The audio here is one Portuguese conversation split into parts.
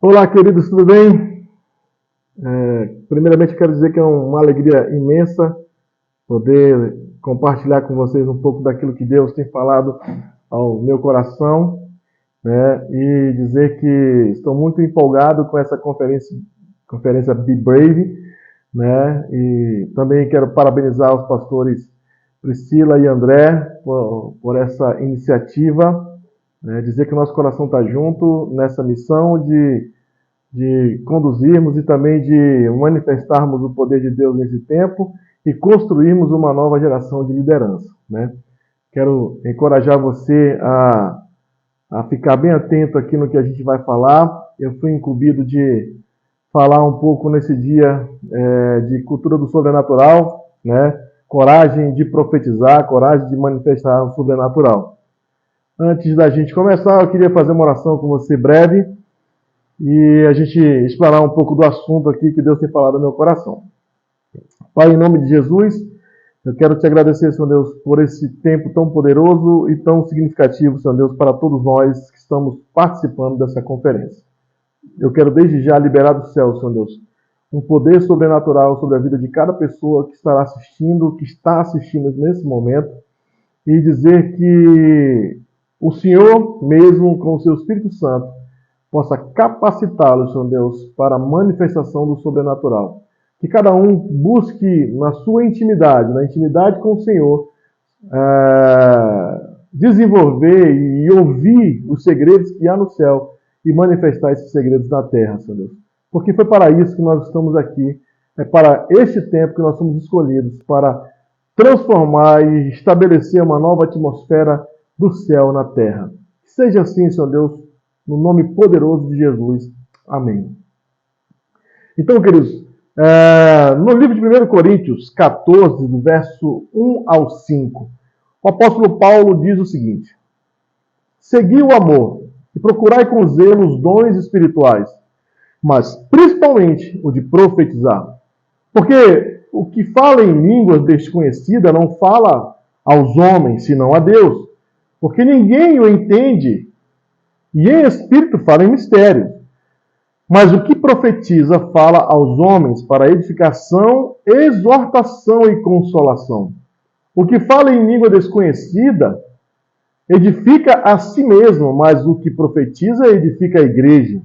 Olá, queridos, tudo bem? Primeiramente, quero dizer que é uma alegria imensa poder compartilhar com vocês um pouco daquilo que Deus tem falado ao meu coração, né? E dizer que estou muito empolgado com essa conferência Be Brave, né? E também quero parabenizar os pastores Priscila e André por essa iniciativa, né? Dizer que o nosso coração está junto nessa missão de conduzirmos e também de manifestarmos o poder de Deus nesse tempo e construirmos uma nova geração de liderança, né? Quero encorajar você a ficar bem atento aqui no que a gente vai falar. Eu fui incumbido de falar um pouco nesse dia de cultura do sobrenatural, né? Coragem de profetizar, coragem de manifestar o sobrenatural. Antes da gente começar, eu queria fazer uma oração com você breve e a gente explorar um pouco do assunto aqui que Deus tem falado no meu coração. Pai, em nome de Jesus, eu quero te agradecer, Senhor Deus, por esse tempo tão poderoso e tão significativo, Senhor Deus, para todos nós que estamos participando dessa conferência. Eu quero desde já liberar do céu, Senhor Deus, um poder sobrenatural sobre a vida de cada pessoa que estará assistindo, que está assistindo nesse momento, e dizer que o Senhor, mesmo com o seu Espírito Santo, possa capacitá-los, Senhor Deus, para a manifestação do sobrenatural. Que cada um busque na sua intimidade, na intimidade com o Senhor, desenvolver e ouvir os segredos que há no céu e manifestar esses segredos na terra, Senhor Deus. Porque foi para isso que nós estamos aqui, é para este tempo que nós somos escolhidos, para transformar e estabelecer uma nova atmosfera do céu na terra. Que seja assim, Senhor Deus, no nome poderoso de Jesus. Amém. Então, queridos, no livro de 1 Coríntios 14, do verso 1 ao 5, o apóstolo Paulo diz o seguinte: segui o amor e procurai com zelo os dons espirituais, mas principalmente o de profetizar. Porque o que fala em línguas desconhecidas não fala aos homens, senão a Deus, porque ninguém o entende, e em espírito fala em mistério. Mas o que profetiza fala aos homens para edificação, exortação e consolação. O que fala em língua desconhecida edifica a si mesmo, mas o que profetiza edifica a igreja.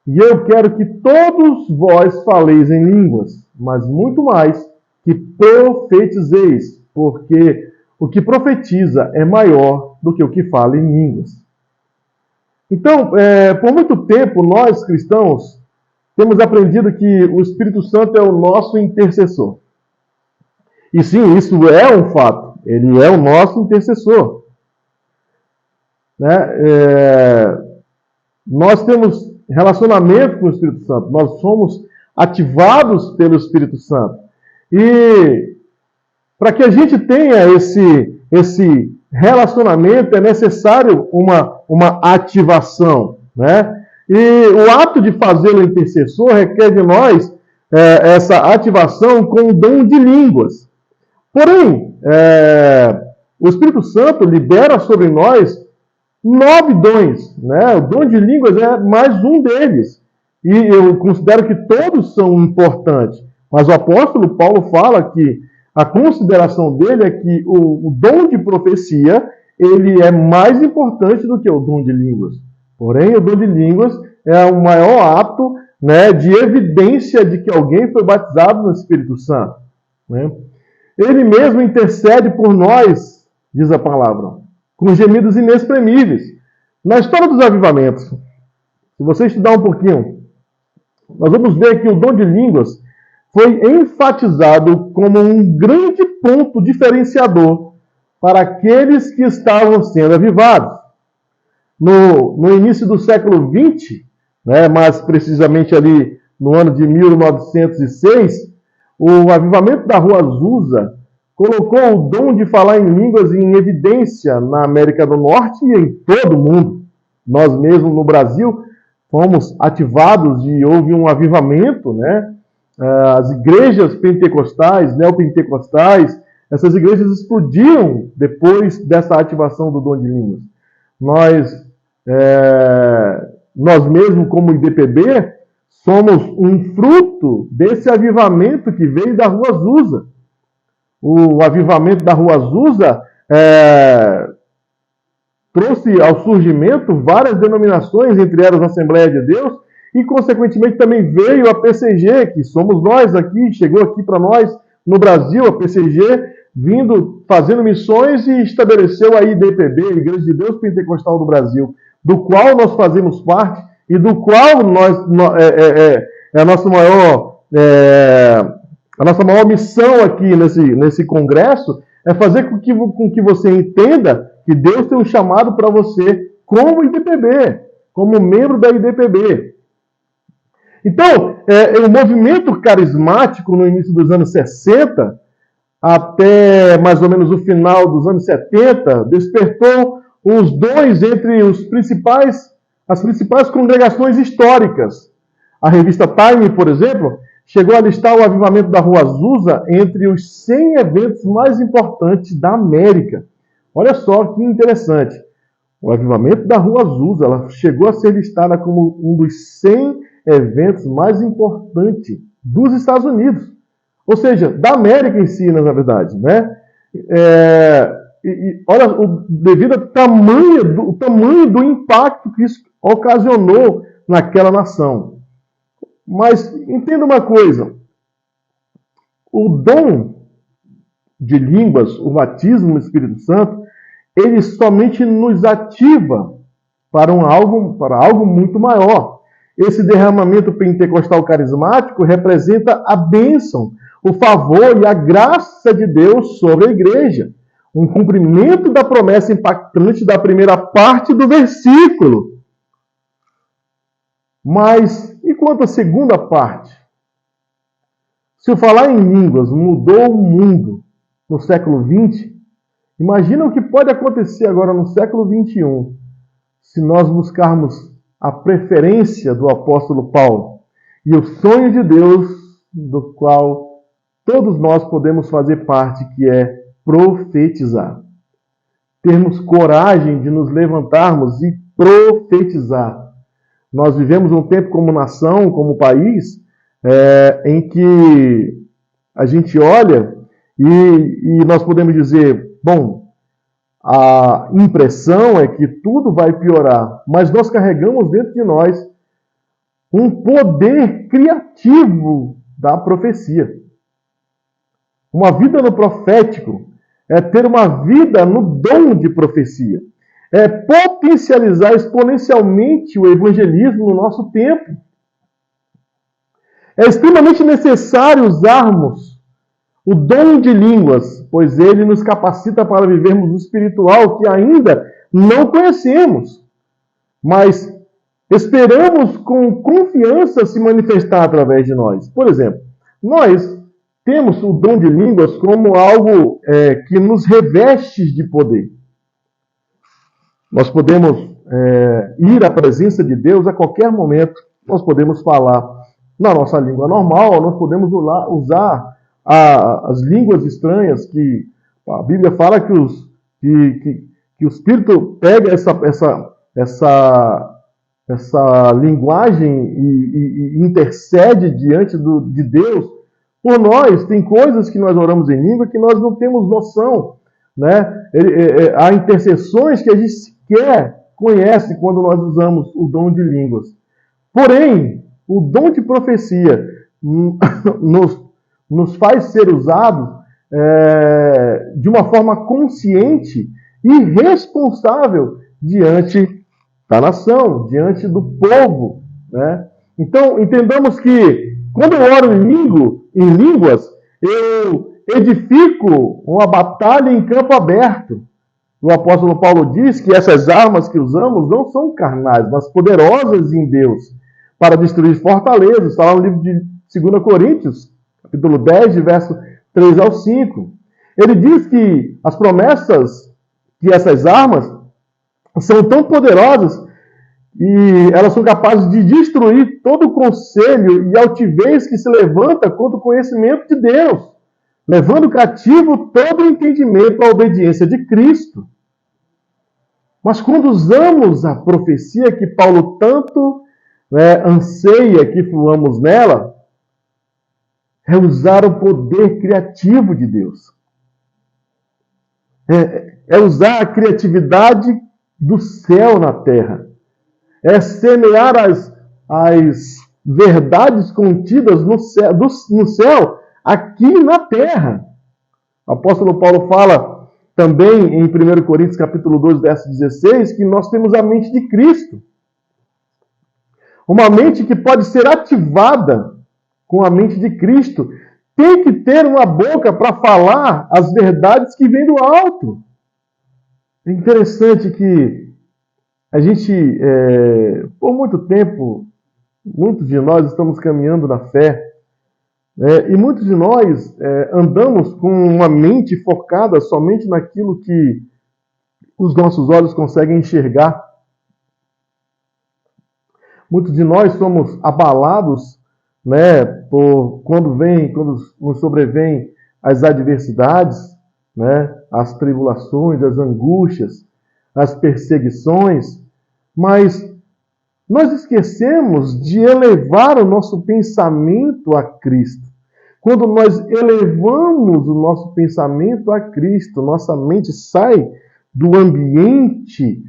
E eu quero que todos vós faleis em línguas, mas muito mais que profetizeis, porque o que profetiza é maior do que o que fala em línguas. Então, por muito tempo, nós cristãos temos aprendido que o Espírito Santo é o nosso intercessor. E sim, isso é um fato. Ele é o nosso intercessor. Né? Nós temos relacionamento com o Espírito Santo. Nós somos ativados pelo Espírito Santo. E para que a gente tenha esse relacionamento, é necessário uma ativação, né? E o ato de fazê-lo intercessor requer de nós essa ativação com o dom de línguas. Porém, o Espírito Santo libera sobre nós 9 dons, né? O dom de línguas é mais um deles. E eu considero que todos são importantes. Mas o apóstolo Paulo fala que a consideração dele é que o dom de profecia ele é mais importante do que o dom de línguas. Porém, o dom de línguas é o maior ato, né, de evidência de que alguém foi batizado no Espírito Santo. Né? Ele mesmo intercede por nós, diz a palavra, com gemidos inexprimíveis. Na história dos avivamentos, se você estudar um pouquinho, nós vamos ver que o dom de línguas foi enfatizado como um grande ponto diferenciador para aqueles que estavam sendo avivados. No início do século XX, né, mais precisamente ali no ano de 1906, o avivamento da Rua Azusa colocou o dom de falar em línguas em evidência na América do Norte e em todo o mundo. Nós mesmos no Brasil fomos ativados e houve um avivamento, né? As igrejas pentecostais, neopentecostais, essas igrejas explodiram depois dessa ativação do dom de línguas. Nós nós mesmos, como IDPB, somos um fruto desse avivamento que veio da Rua Azusa. O avivamento da Rua Azusa trouxe ao surgimento várias denominações, entre elas a Assembleia de Deus, e, consequentemente, também veio a PCG, que somos nós aqui, chegou aqui para nós no Brasil, a PCG, vindo, fazendo missões e estabeleceu a IDPB, Igreja de Deus Pentecostal do Brasil, do qual nós fazemos parte e do qual a nossa maior missão aqui nesse congresso é fazer com que você entenda que Deus tem um chamado para você como IDPB, como membro da IDPB. Então, o movimento carismático no início dos anos 60, até mais ou menos o final dos anos 70, despertou os dons entre as principais congregações históricas. A revista Time, por exemplo, chegou a listar o avivamento da Rua Azusa entre os 100 eventos mais importantes da América. Olha só que interessante. O avivamento da Rua Azusa, ela chegou a ser listada como um dos 100 eventos mais importantes dos Estados Unidos. Ou seja, da América em si, na verdade, né? Olha, devido ao tamanho do impacto que isso ocasionou naquela nação. Mas entenda uma coisa, o dom de línguas, o batismo no Espírito Santo, ele somente nos ativa para algo muito maior. Esse derramamento pentecostal carismático representa a bênção, o favor e a graça de Deus sobre a igreja. Um cumprimento da promessa impactante da primeira parte do versículo. Mas, e quanto à segunda parte? Se o falar em línguas mudou o mundo no século XX, imagina o que pode acontecer agora no século XXI, se nós buscarmos a preferência do apóstolo Paulo e o sonho de Deus, do qual todos nós podemos fazer parte, que é profetizar. Termos coragem de nos levantarmos e profetizar. Nós vivemos um tempo como nação, como país, em que a gente olha e nós podemos dizer, bom, a impressão é que tudo vai piorar, mas nós carregamos dentro de nós um poder criativo da profecia. Uma vida no profético é ter uma vida no dom de profecia. É potencializar exponencialmente o evangelismo no nosso tempo. É extremamente necessário usarmos o dom de línguas, pois ele nos capacita para vivermos o espiritual que ainda não conhecemos, mas esperamos com confiança se manifestar através de nós. Por exemplo, nós temos o dom de línguas como algo que nos reveste de poder. Nós podemos ir à presença de Deus a qualquer momento. Nós podemos falar na nossa língua normal, nós podemos usar as línguas estranhas que a Bíblia fala que o Espírito pega essa linguagem e intercede diante de Deus por nós. Tem coisas que nós oramos em língua que nós não temos noção, né? Há intercessões que a gente sequer conhece quando nós usamos o dom de línguas. Porém, o dom de profecia nos faz ser usado de uma forma consciente e responsável diante da nação, diante do povo, né? Então, entendamos que quando eu oro em línguas, eu edifico uma batalha em campo aberto. O apóstolo Paulo diz que essas armas que usamos não são carnais, mas poderosas em Deus para destruir fortalezas. Está lá no livro de 2 Coríntios, capítulo 10, verso 3 ao 5. Ele diz que as promessas, que essas armas são tão poderosas e elas são capazes de destruir todo o conselho e altivez que se levanta contra o conhecimento de Deus, levando cativo todo o entendimento à obediência de Cristo. Mas quando usamos a profecia que Paulo tanto anseia que fluamos nela, é usar o poder criativo de Deus. É usar a criatividade do céu na terra. É semear as verdades contidas no céu aqui na terra. O apóstolo Paulo fala também em 1 Coríntios capítulo 2, verso 16, que nós temos a mente de Cristo. Uma mente que pode ser ativada com a mente de Cristo. Tem que ter uma boca para falar as verdades que vêm do alto. É interessante que a gente, por muito tempo, muitos de nós estamos caminhando na fé, e muitos de nós andamos com uma mente focada somente naquilo que os nossos olhos conseguem enxergar. Muitos de nós somos abalados, por quando nos sobrevêm as adversidades, as tribulações, as angústias, as perseguições, mas nós esquecemos de elevar o nosso pensamento a Cristo. Quando nós elevamos o nosso pensamento a Cristo, nossa mente sai do ambiente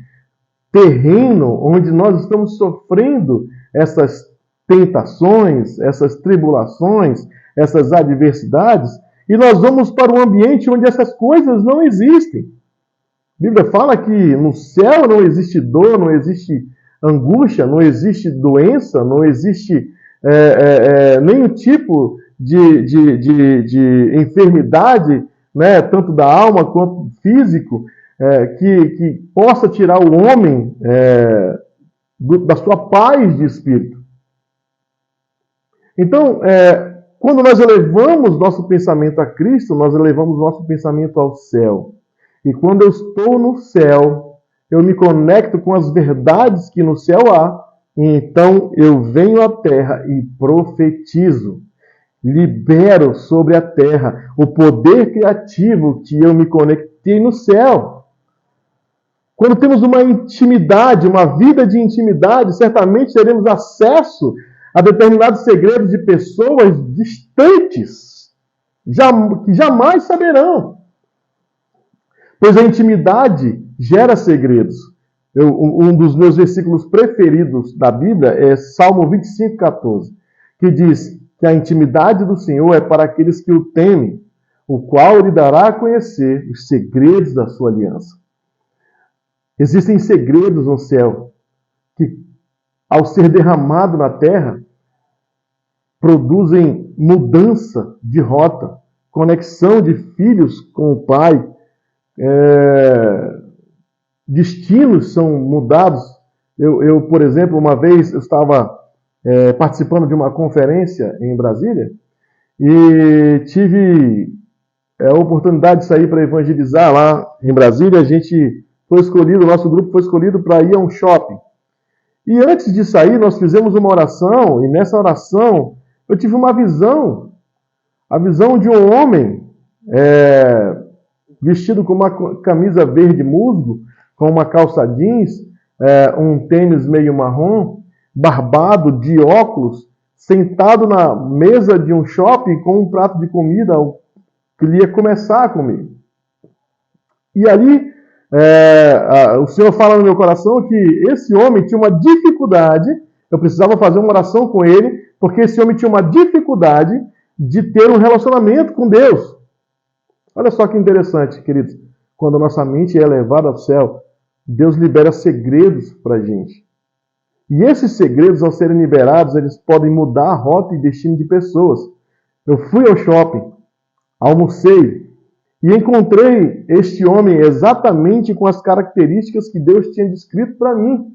terreno onde nós estamos sofrendo essas tentações, essas tribulações, essas adversidades, e nós vamos para um ambiente onde essas coisas não existem. A Bíblia fala que no céu não existe dor, não existe angústia, não existe doença, não existe nenhum tipo de enfermidade, tanto da alma quanto físico, que possa tirar o homem da sua paz de espírito. Então, quando nós elevamos nosso pensamento a Cristo, nós elevamos nosso pensamento ao céu. E quando eu estou no céu, eu me conecto com as verdades que no céu há, e então eu venho à terra e profetizo. Libero sobre a terra o poder criativo que eu me conectei no céu. Quando temos uma intimidade, uma vida de intimidade, certamente teremos acesso a determinados segredos de pessoas distantes, que jamais saberão. Pois a intimidade gera segredos. Um dos meus versículos preferidos da Bíblia é Salmo 25:14, que diz que a intimidade do Senhor é para aqueles que o temem, o qual lhe dará a conhecer os segredos da sua aliança. Existem segredos no céu que, ao ser derramado na terra, produzem mudança de rota, conexão de filhos com o Pai, destinos são mudados. Eu, por exemplo, uma vez eu estava participando de uma conferência em Brasília e tive a oportunidade de sair para evangelizar lá em Brasília. A gente foi escolhido, o nosso grupo foi escolhido para ir a um shopping. E antes de sair, nós fizemos uma oração, e nessa oração eu tive uma visão, a visão de um homem vestido com uma camisa verde musgo, com uma calça jeans, um tênis meio marrom, barbado, de óculos, sentado na mesa de um shopping com um prato de comida que ele ia começar a comer. E ali, o Senhor fala no meu coração que esse homem tinha uma dificuldade, eu precisava fazer uma oração com ele, porque esse homem tinha uma dificuldade de ter um relacionamento com Deus. Olha só que interessante, queridos. Quando a nossa mente é elevada ao céu, Deus libera segredos para a gente. E esses segredos, ao serem liberados, eles podem mudar a rota e destino de pessoas. Eu fui ao shopping, almocei, e encontrei este homem exatamente com as características que Deus tinha descrito para mim.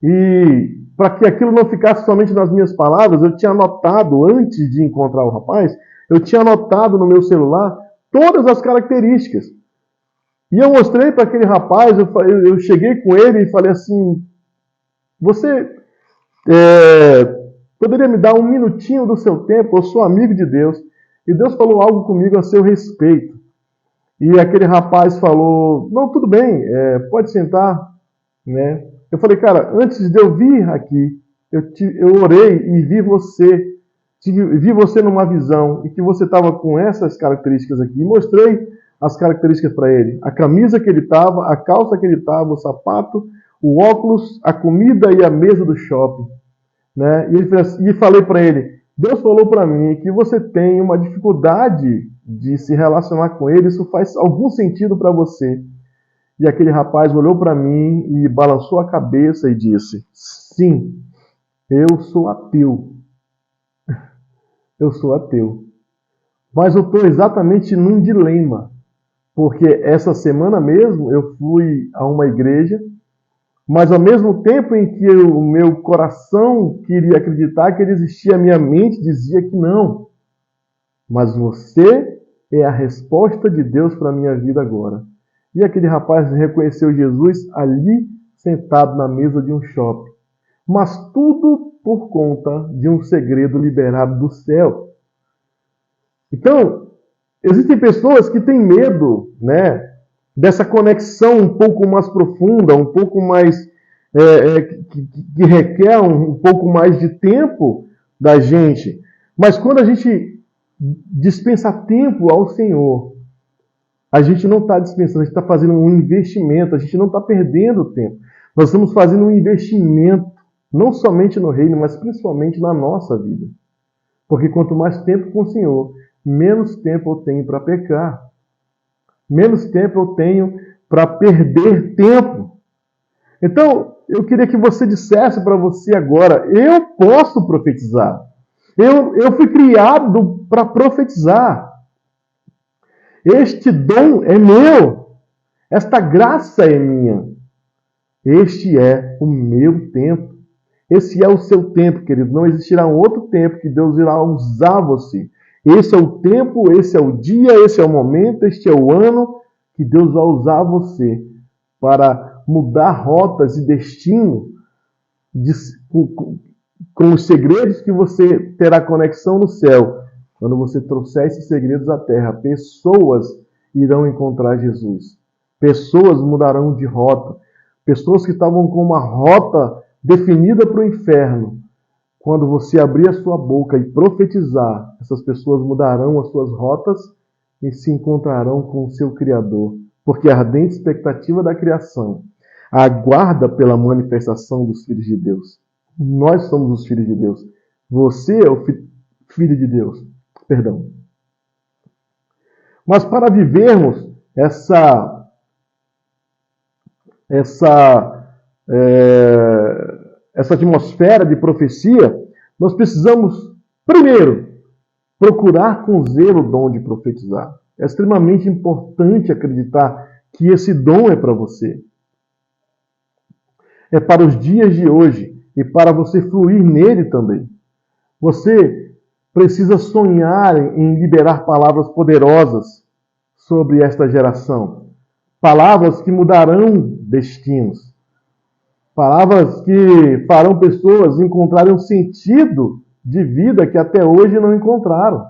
E para que aquilo não ficasse somente nas minhas palavras, eu tinha anotado, antes de encontrar o rapaz, eu tinha anotado no meu celular todas as características. E eu mostrei para aquele rapaz, eu cheguei com ele e falei assim, você poderia me dar um minutinho do seu tempo? Eu sou amigo de Deus. E Deus falou algo comigo a seu respeito. E aquele rapaz falou, não, tudo bem, pode sentar. né? Eu falei, cara, antes de eu vir aqui, eu orei e vi você, vi você numa visão e que você estava com essas características aqui. E mostrei as características para ele. A camisa que ele estava, a calça que ele estava, o sapato, o óculos, a comida e a mesa do shopping, né? E falei para ele, Deus falou para mim que você tem uma dificuldade de se relacionar com ele, isso faz algum sentido para você. E aquele rapaz olhou para mim e balançou a cabeça e disse, sim, eu sou ateu. Eu sou ateu. Mas eu estou exatamente num dilema. Porque essa semana mesmo eu fui a uma igreja, mas ao mesmo tempo em que o meu coração queria acreditar que ele existia, a minha mente dizia que não. Mas você é a resposta de Deus para a minha vida agora. E aquele rapaz reconheceu Jesus ali, sentado na mesa de um shopping. Mas tudo por conta de um segredo liberado do céu. Então, existem pessoas que têm medo, né, dessa conexão um pouco mais profunda, um pouco mais que requer um pouco mais de tempo da gente. Mas quando a gente dispensa tempo ao Senhor, a gente não está dispensando, a gente está fazendo um investimento, a gente não está perdendo tempo. Nós estamos fazendo um investimento, não somente no reino, mas principalmente na nossa vida. Porque quanto mais tempo com o Senhor, menos tempo eu tenho para pecar. Menos tempo eu tenho para perder tempo. Então, eu queria que você dissesse para você agora, eu posso profetizar. Eu fui criado para profetizar. Este dom é meu. Esta graça é minha. Este é o meu tempo. Esse é o seu tempo, querido. Não existirá um outro tempo que Deus irá usar você. Esse é o tempo, esse é o dia, esse é o momento, este é o ano que Deus vai usar você para mudar rotas e destino com os segredos que você terá conexão no céu. Quando você trouxer esses segredos à terra, pessoas irão encontrar Jesus. Pessoas mudarão de rota. Pessoas que estavam com uma rota definida para o inferno. Quando você abrir a sua boca e profetizar, essas pessoas mudarão as suas rotas e se encontrarão com o seu Criador. Porque a ardente expectativa da criação aguarda pela manifestação dos filhos de Deus. Nós somos os filhos de Deus. Você é o filho de Deus. Perdão. Mas para vivermos essa atmosfera de profecia, nós precisamos, primeiro, procurar com zelo o dom de profetizar. É extremamente importante acreditar que esse dom é para você. É para os dias de hoje e para você fluir nele também. Você precisa sonhar em liberar palavras poderosas sobre esta geração. Palavras que mudarão destinos. Palavras que farão pessoas encontrarem um sentido de vida que até hoje não encontraram.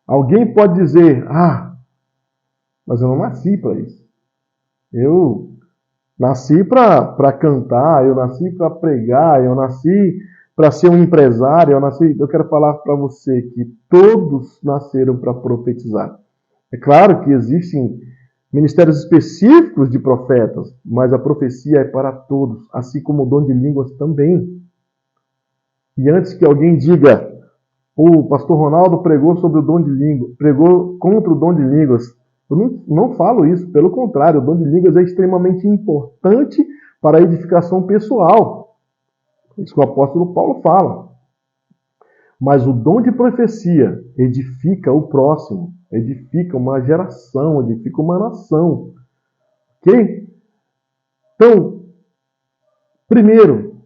Alguém pode dizer, mas eu não nasci para isso. Eu nasci para cantar, eu nasci para pregar, eu nasci para ser um empresário, eu quero falar para você que todos nasceram para profetizar. É claro que existem ministérios específicos de profetas, mas a profecia é para todos, assim como o dom de línguas também. E antes que alguém diga, o pastor Ronaldo pregou sobre o dom de línguas, pregou contra o dom de línguas, eu não falo isso, pelo contrário, o dom de línguas é extremamente importante para a edificação pessoal. Isso que o apóstolo Paulo fala. Mas o dom de profecia edifica o próximo, edifica uma geração, edifica uma nação. Ok? Então, primeiro,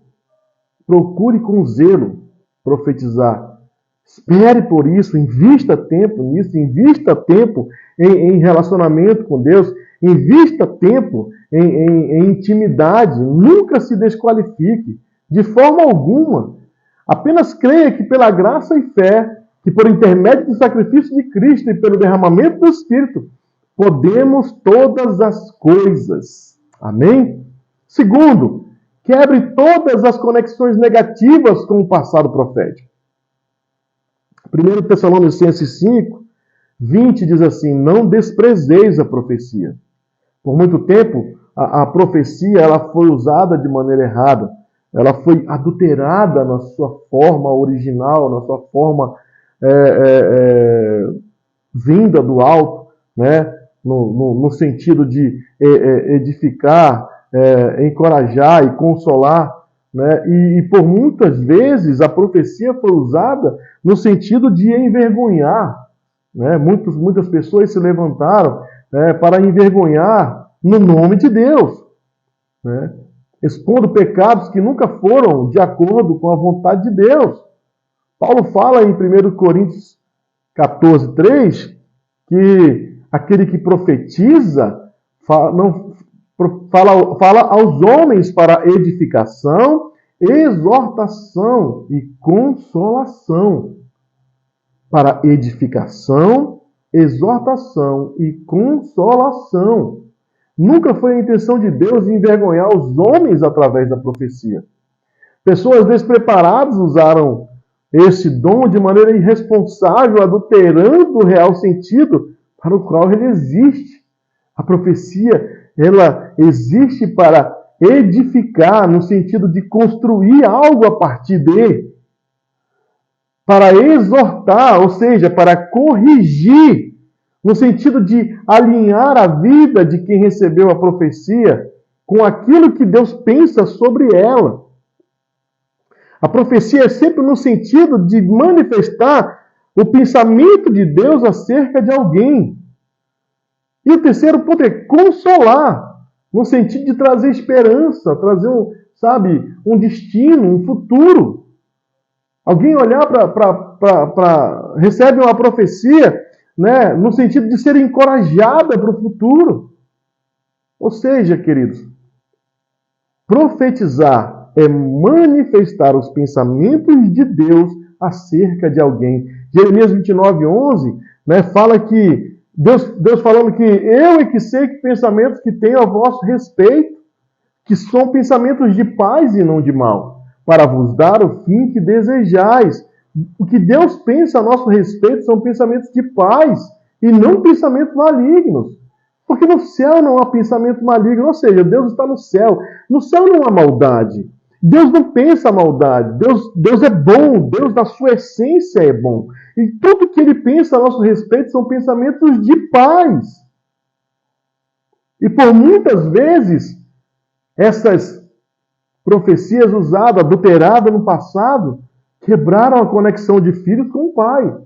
procure com zelo profetizar. Espere por isso, invista tempo nisso, invista tempo em relacionamento com Deus, invista tempo em intimidade, nunca se desqualifique, de forma alguma. Apenas creia que pela graça e fé, que por intermédio do sacrifício de Cristo e pelo derramamento do Espírito, podemos todas as coisas. Amém? Segundo, quebre todas as conexões negativas com o passado profético. 1 Tessalonicenses 5, 20 diz assim: não desprezeis a profecia. Por muito tempo, a profecia ela foi usada de maneira errada. Ela foi adulterada na sua forma original, na sua forma vinda do alto, né? No sentido de edificar, encorajar e consolar. Né? E por muitas vezes a profecia foi usada no sentido de envergonhar. Né? Muitas pessoas se levantaram para envergonhar no nome de Deus, né? Expondo pecados que nunca foram de acordo com a vontade de Deus. Paulo fala em 1 Coríntios 14, 3, que aquele que profetiza fala aos homens para edificação, exortação e consolação. Para edificação, exortação e consolação. Nunca foi a intenção de Deus envergonhar os homens através da profecia. Pessoas despreparadas usaram esse dom de maneira irresponsável, adulterando o real sentido para o qual ele existe. A profecia, ela existe para edificar, no sentido de construir algo a partir de, para exortar, ou seja, para corrigir, no sentido de alinhar a vida de quem recebeu a profecia com aquilo que Deus pensa sobre ela. A profecia é sempre no sentido de manifestar o pensamento de Deus acerca de alguém. E o terceiro ponto é consolar, no sentido de trazer esperança, trazer um destino, um futuro. Alguém olhar recebe uma profecia, né, no sentido de ser encorajada para o futuro. Ou seja, queridos, profetizar é manifestar os pensamentos de Deus acerca de alguém. Jeremias 29, 11, né, fala que Deus falando que eu é que sei que pensamentos que tenho a vosso respeito, que são pensamentos de paz e não de mal, para vos dar o fim que desejais. O que Deus pensa a nosso respeito são pensamentos de paz e não pensamentos malignos. Porque no céu não há pensamento maligno, ou seja, Deus está no céu. No céu não há maldade. Deus não pensa maldade. Deus é bom. Deus, na sua essência, é bom. E tudo que ele pensa a nosso respeito são pensamentos de paz. E por muitas vezes, essas profecias usadas, adulteradas no passado, quebraram a conexão de filhos com o pai,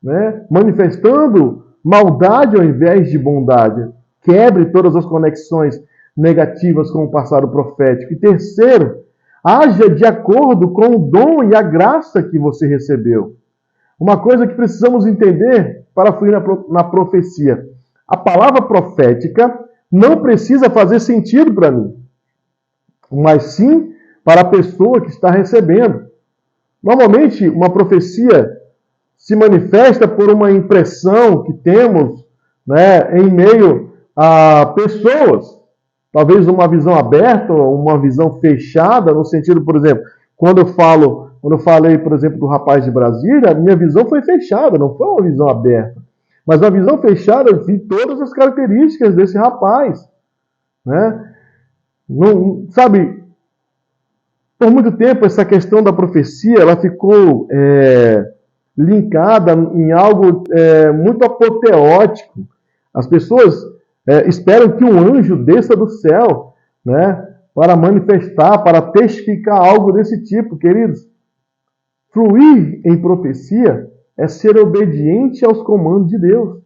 né? Manifestando maldade ao invés de bondade. Quebre todas as conexões negativas com o passado profético. E terceiro, haja de acordo com o dom e a graça que você recebeu. Uma coisa que precisamos entender para fluir na profecia. A palavra profética não precisa fazer sentido para mim, mas sim para a pessoa que está recebendo. Normalmente, uma profecia se manifesta por uma impressão que temos, né, em meio a pessoas. Talvez uma visão aberta ou uma visão fechada, no sentido, por exemplo, quando eu falei, por exemplo, do rapaz de Brasília, a minha visão foi fechada, não foi uma visão aberta. Mas na visão fechada eu vi todas as características desse rapaz. Né? Não, sabe, por muito tempo essa questão da profecia ela ficou linkada em algo muito apoteótico. As pessoas esperam que um anjo desça do céu, né, para manifestar, para testificar algo desse tipo. Queridos, fluir em profecia é ser obediente aos comandos de Deus.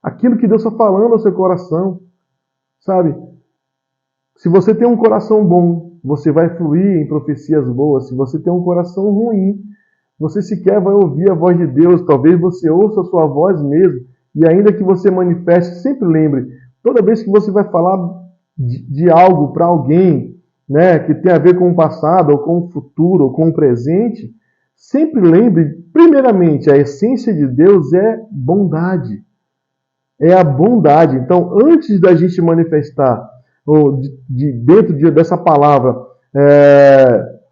Aquilo que Deus está falando ao seu coração. Sabe? Se você tem um coração bom, você vai fluir em profecias boas. Se você tem um coração ruim, você sequer vai ouvir a voz de Deus. Talvez você ouça a sua voz mesmo. E ainda que você manifeste, sempre lembre, toda vez que você vai falar de algo para alguém, né, que tem a ver com o passado, ou com o futuro, ou com o presente, sempre lembre, primeiramente, a essência de Deus é bondade. É a bondade. Então, antes da gente manifestar ou dentro dessa palavra,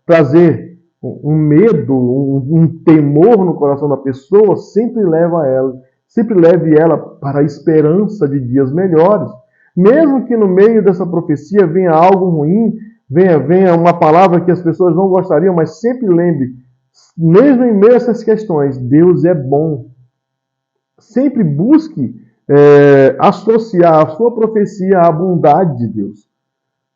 trazer um medo, um temor no coração da pessoa, sempre leve ela para a esperança de dias melhores. Mesmo que no meio dessa profecia venha algo ruim, venha uma palavra que as pessoas não gostariam, mas sempre lembre, mesmo em meio a essas questões, Deus é bom. Sempre busque associar a sua profecia à bondade de Deus.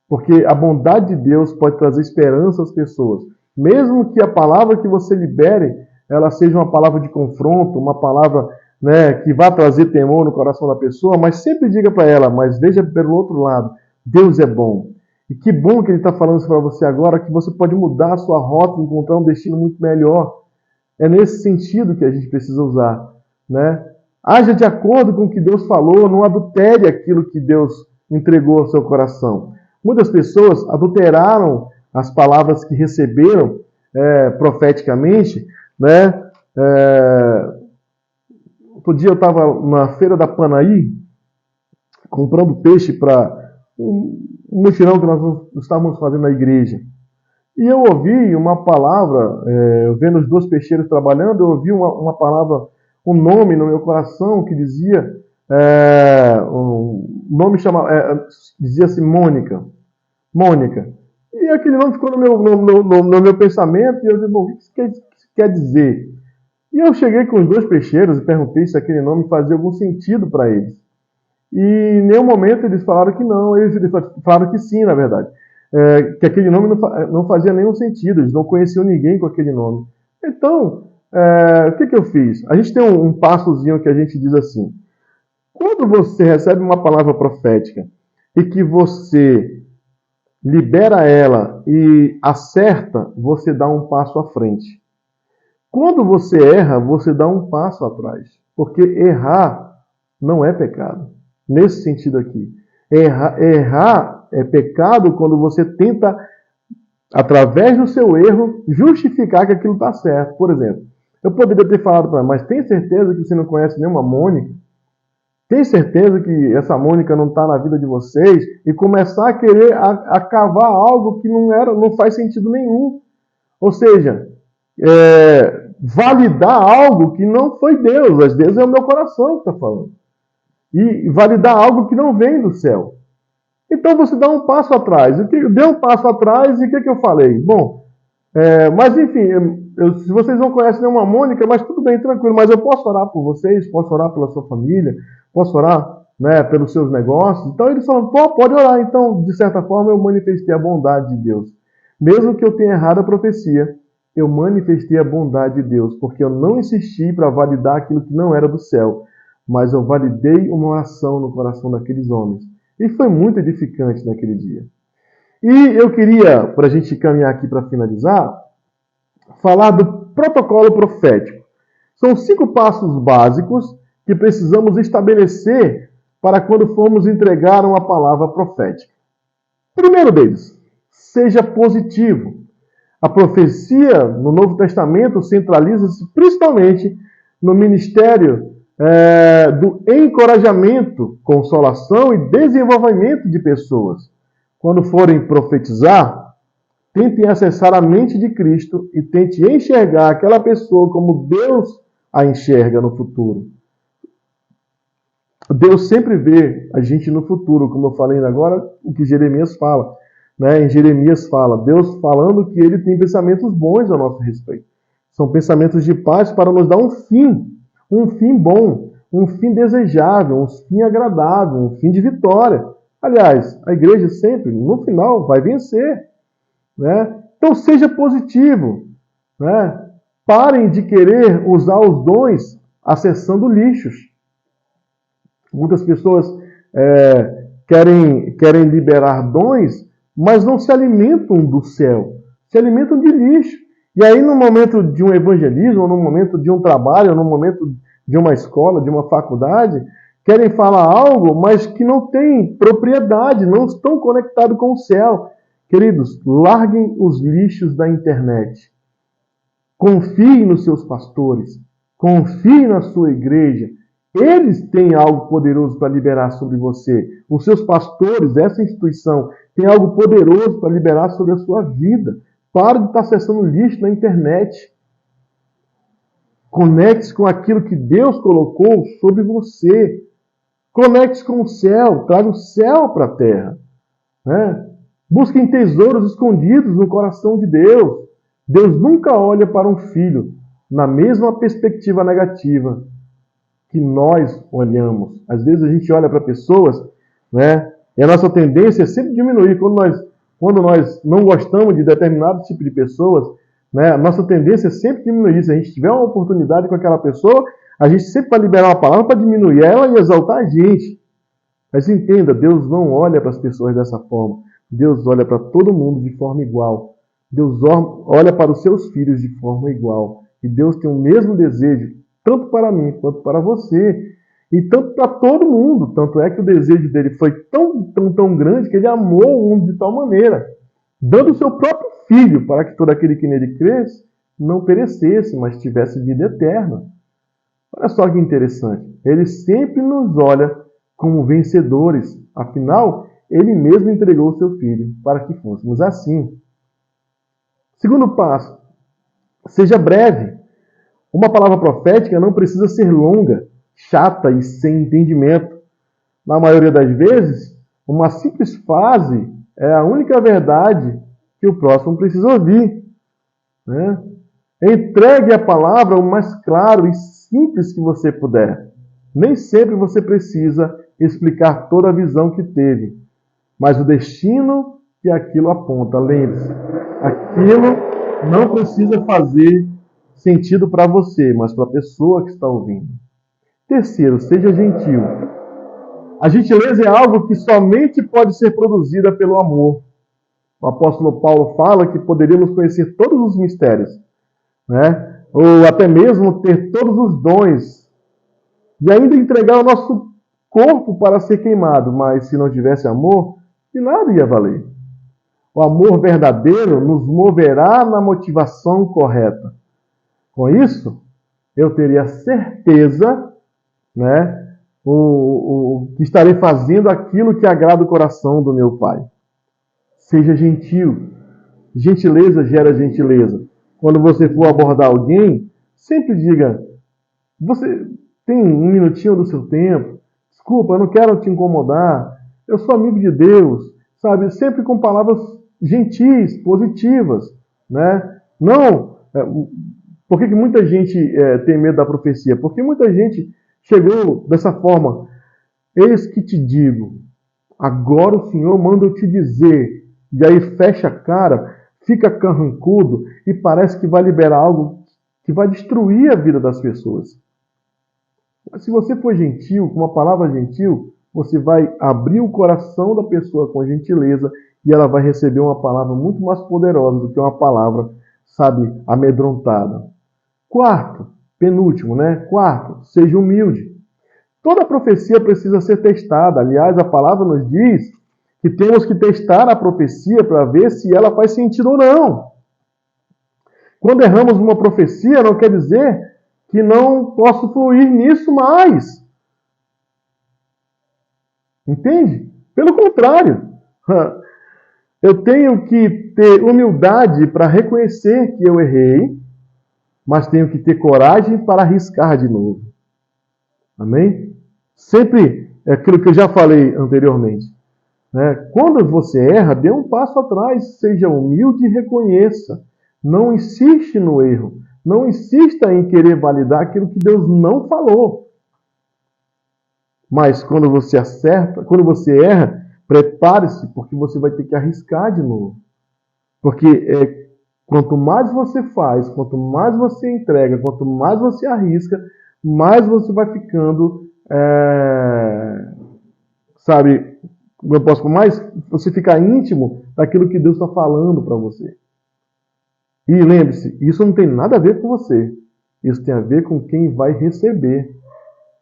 Porque a bondade de Deus pode trazer esperança às pessoas. Mesmo que a palavra que você libere, ela seja uma palavra de confronto, uma palavra, né, que vá trazer temor no coração da pessoa, mas sempre diga para ela, mas veja pelo outro lado, Deus é bom. E que bom que Ele está falando isso para você agora, que você pode mudar a sua rota e encontrar um destino muito melhor. É nesse sentido que a gente precisa usar, né? Haja de acordo com o que Deus falou, não adultere aquilo que Deus entregou ao seu coração. Muitas pessoas adulteraram as palavras que receberam profeticamente, né? Outro dia eu estava na feira da Panaí, comprando peixe para um mutirão que nós estávamos fazendo na igreja. E eu ouvi uma palavra, vendo os dois peixeiros trabalhando, eu ouvi uma palavra, um nome no meu coração que dizia, dizia-se Mônica. E aquele nome ficou no meu pensamento, e eu disse, bom, o que isso quer dizer? E eu cheguei com os dois peixeiros e perguntei se aquele nome fazia algum sentido para eles. E em nenhum momento eles falaram que não, eles falaram que sim, na verdade. Que aquele nome não fazia nenhum sentido, eles não conheciam ninguém com aquele nome. Então, o que eu fiz? A gente tem um passozinho que a gente diz assim: quando você recebe uma palavra profética e que você libera ela e acerta, você dá um passo à frente. Quando você erra, você dá um passo atrás. Porque errar não é pecado. Nesse sentido aqui. Errar é pecado quando você tenta, através do seu erro, justificar que aquilo está certo. Por exemplo, eu poderia ter falado para ela, mas tem certeza que você não conhece nenhuma Mônica? Tem certeza que essa Mônica não está na vida de vocês? E começar a querer acabar algo que não faz sentido nenhum. Ou seja, validar algo que não foi Deus. Às vezes é o meu coração que está falando. E validar algo que não vem do céu. Então você dá um passo atrás. Deu um passo atrás e o que eu falei? Bom, mas enfim, se vocês não conhecem nenhuma Mônica, mas tudo bem, tranquilo, mas eu posso orar por vocês, posso orar pela sua família, posso orar, né, pelos seus negócios. Então eles falam, pode orar. Então, de certa forma, eu manifestei a bondade de Deus. Mesmo que eu tenha errado a profecia, eu manifestei a bondade de Deus, porque eu não insisti para validar aquilo que não era do céu, mas eu validei uma oração no coração daqueles homens. E foi muito edificante naquele dia. E eu queria, para a gente caminhar aqui para finalizar, falar do protocolo profético. São 5 passos básicos que precisamos estabelecer para quando formos entregar uma palavra profética. Primeiro deles, seja positivo. A profecia no Novo Testamento centraliza-se principalmente no ministério do encorajamento, consolação e desenvolvimento de pessoas. Quando forem profetizar, tentem acessar a mente de Cristo e tente enxergar aquela pessoa como Deus a enxerga no futuro. Deus sempre vê a gente no futuro, como eu falei agora, o que Jeremias fala. Né? Em Jeremias fala, Deus falando que Ele tem pensamentos bons a nosso respeito. São pensamentos de paz para nos dar um fim bom, um fim desejável, um fim agradável, um fim de vitória. Aliás, a igreja sempre, no final, vai vencer. Né? Então, seja positivo. Né? Parem de querer usar os dons acessando lixos. Muitas pessoas querem liberar dons, mas não se alimentam do céu, se alimentam de lixo. E aí, no momento de um evangelismo, no momento de um trabalho, no momento de uma escola, de uma faculdade, querem falar algo, mas que não tem propriedade, não estão conectados com o céu. Queridos, larguem os lixos da internet. Confiem nos seus pastores, confiem na sua igreja Eles têm algo poderoso para liberar sobre você. Os seus pastores, essa instituição, tem algo poderoso para liberar sobre a sua vida. Pare de estar acessando lixo na internet. Conecte-se com aquilo que Deus colocou sobre você. Conecte-se com o céu. Traga o céu para a terra. Né? Busquem tesouros escondidos no coração de Deus. Deus nunca olha para um filho na mesma perspectiva negativa que nós olhamos. Às vezes a gente olha para pessoas, né? E a nossa tendência é sempre diminuir. Quando nós não gostamos de determinado tipo de pessoas, né? A nossa tendência é sempre diminuir. Se a gente tiver uma oportunidade com aquela pessoa, a gente sempre vai liberar uma palavra para diminuir ela e exaltar a gente. Mas entenda, Deus não olha para as pessoas dessa forma. Deus olha para todo mundo de forma igual. Deus olha para os seus filhos de forma igual. E Deus tem o mesmo desejo, tanto para mim quanto para você. E tanto para todo mundo. Tanto é que o desejo dele foi tão grande que ele amou o mundo de tal maneira, dando o seu próprio filho para que todo aquele que nele cresce não perecesse, mas tivesse vida eterna. Olha só que interessante. Ele sempre nos olha como vencedores. Afinal, ele mesmo entregou o seu filho para que fôssemos assim. Segundo passo, seja breve. Uma palavra profética não precisa ser longa, chata e sem entendimento. Na maioria das vezes, uma simples frase é a única verdade que o próximo precisa ouvir. Né? Entregue a palavra o mais claro e simples que você puder. Nem sempre você precisa explicar toda a visão que teve, mas o destino que aquilo aponta. Lembre-se, aquilo não precisa fazer sentido para você, mas para a pessoa que está ouvindo. Terceiro, seja gentil. A gentileza é algo que somente pode ser produzida pelo amor. O apóstolo Paulo fala que poderíamos conhecer todos os mistérios, né? Ou até mesmo ter todos os dons e ainda entregar o nosso corpo para ser queimado, mas se não tivesse amor, de nada ia valer. O amor verdadeiro nos moverá na motivação correta. Com isso, eu teria certeza, né, que estarei fazendo aquilo que agrada o coração do meu Pai. Seja gentil. Gentileza gera gentileza. Quando você for abordar alguém, sempre diga: você tem um minutinho do seu tempo? Desculpa, eu não quero te incomodar. Eu sou amigo de Deus, sabe? Sempre com palavras gentis, positivas, né? Não. Por que muita gente tem medo da profecia? Porque muita gente chegou dessa forma. Eis que te digo, agora o Senhor manda eu te dizer. E aí fecha a cara, fica carrancudo e parece que vai liberar algo que vai destruir a vida das pessoas. Mas se você for gentil, com uma palavra gentil, você vai abrir o coração da pessoa com gentileza e ela vai receber uma palavra muito mais poderosa do que uma palavra, sabe, amedrontada. Quarto, penúltimo, né? Quarto, seja humilde. Toda profecia precisa ser testada. Aliás, a palavra nos diz que temos que testar a profecia para ver se ela faz sentido ou não. Quando erramos uma profecia, não quer dizer que não posso fluir nisso mais. Entende? Pelo contrário. Eu tenho que ter humildade para reconhecer que eu errei, mas tenho que ter coragem para arriscar de novo. Amém? Sempre é aquilo que eu já falei anteriormente. Né? Quando você erra, dê um passo atrás, seja humilde e reconheça. Não insiste no erro. Não insista em querer validar aquilo que Deus não falou. Mas quando você acerta, quando você erra, prepare-se, porque você vai ter que arriscar de novo. Porque quanto mais você faz, quanto mais você entrega, quanto mais você arrisca, mais você vai ficando, sabe, eu posso mais você ficar íntimo daquilo que Deus está falando para você. E lembre-se, isso não tem nada a ver com você. Isso tem a ver com quem vai receber.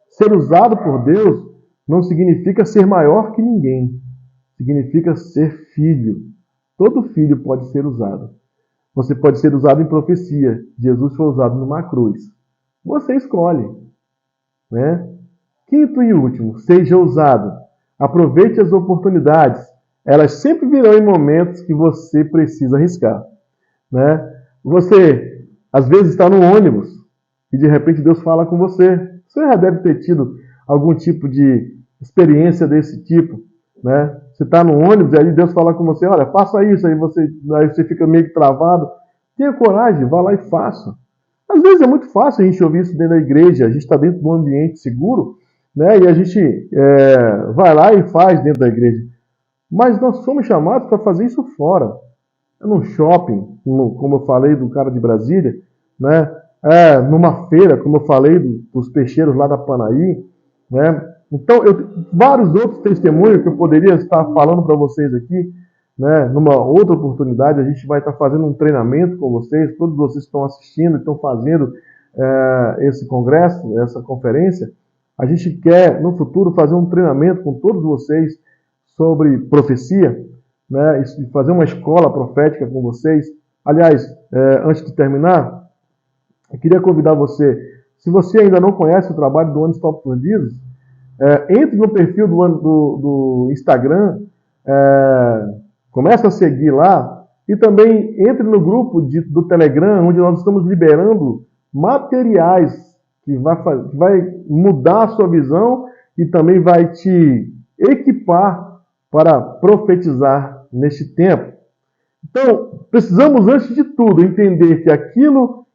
Ser usado por Deus não significa ser maior que ninguém. Significa ser filho. Todo filho pode ser usado. Você pode ser usado em profecia. Jesus foi usado numa cruz. Você escolhe, né? Quinto e último, seja ousado. Aproveite as oportunidades. Elas sempre virão em momentos que você precisa arriscar, né? Você, às vezes, está no ônibus e, de repente, Deus fala com você. Você já deve ter tido algum tipo de experiência desse tipo, né? Você está no ônibus e aí Deus fala com você, olha, faça isso, aí você fica meio que travado. Tenha coragem, vá lá e faça. Às vezes é muito fácil a gente ouvir isso dentro da igreja, a gente está dentro de um ambiente seguro, né? E a gente vai lá e faz dentro da igreja. Mas nós somos chamados para fazer isso fora. Num shopping, como eu falei do cara de Brasília, né? Numa feira, como eu falei dos peixeiros lá da Panaí, né? Então, vários outros testemunhos que eu poderia estar falando para vocês aqui, né? Numa outra oportunidade, a gente vai estar fazendo um treinamento com vocês, todos vocês estão assistindo, estão fazendo esse congresso, essa conferência. A gente quer, no futuro, fazer um treinamento com todos vocês sobre profecia, né, e fazer uma escola profética com vocês. Aliás, antes de terminar, eu queria convidar você, se você ainda não conhece o trabalho do One Stop for Jesus, entre no perfil do Instagram, comece a seguir lá, e também entre no grupo do Telegram, onde nós estamos liberando materiais que vai mudar a sua visão e também vai te equipar para profetizar neste tempo. Então, precisamos, antes de tudo, entender que aquilo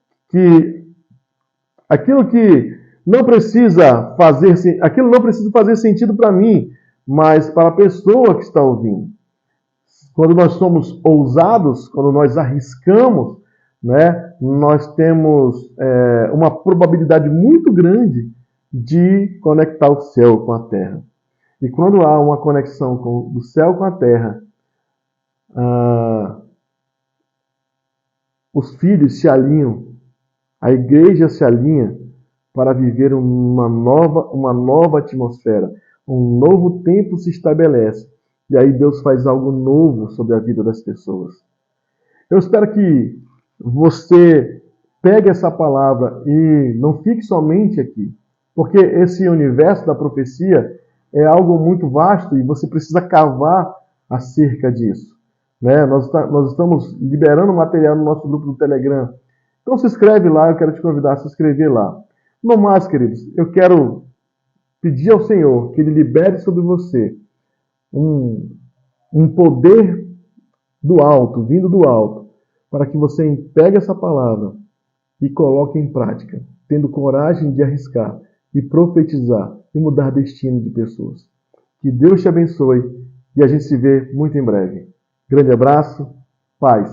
que não precisa fazer sentido para mim, mas para a pessoa que está ouvindo. Quando nós somos ousados, quando nós arriscamos, né, nós temos uma probabilidade muito grande de conectar o céu com a terra. E quando há uma conexão do céu com a terra, os filhos se alinham, a igreja se alinha para viver uma nova atmosfera. Um novo tempo se estabelece. E aí Deus faz algo novo sobre a vida das pessoas. Eu espero que você pegue essa palavra e não fique somente aqui. Porque esse universo da profecia é algo muito vasto e você precisa cavar acerca disso. Né? Nós estamos liberando material no nosso grupo do Telegram. Então se inscreve lá, eu quero te convidar a se inscrever lá. No mais, queridos, eu quero pedir ao Senhor que Ele libere sobre você um poder do alto, vindo do alto, para que você pegue essa palavra e coloque em prática, tendo coragem de arriscar e profetizar e mudar destino de pessoas. Que Deus te abençoe e a gente se vê muito em breve. Grande abraço, paz.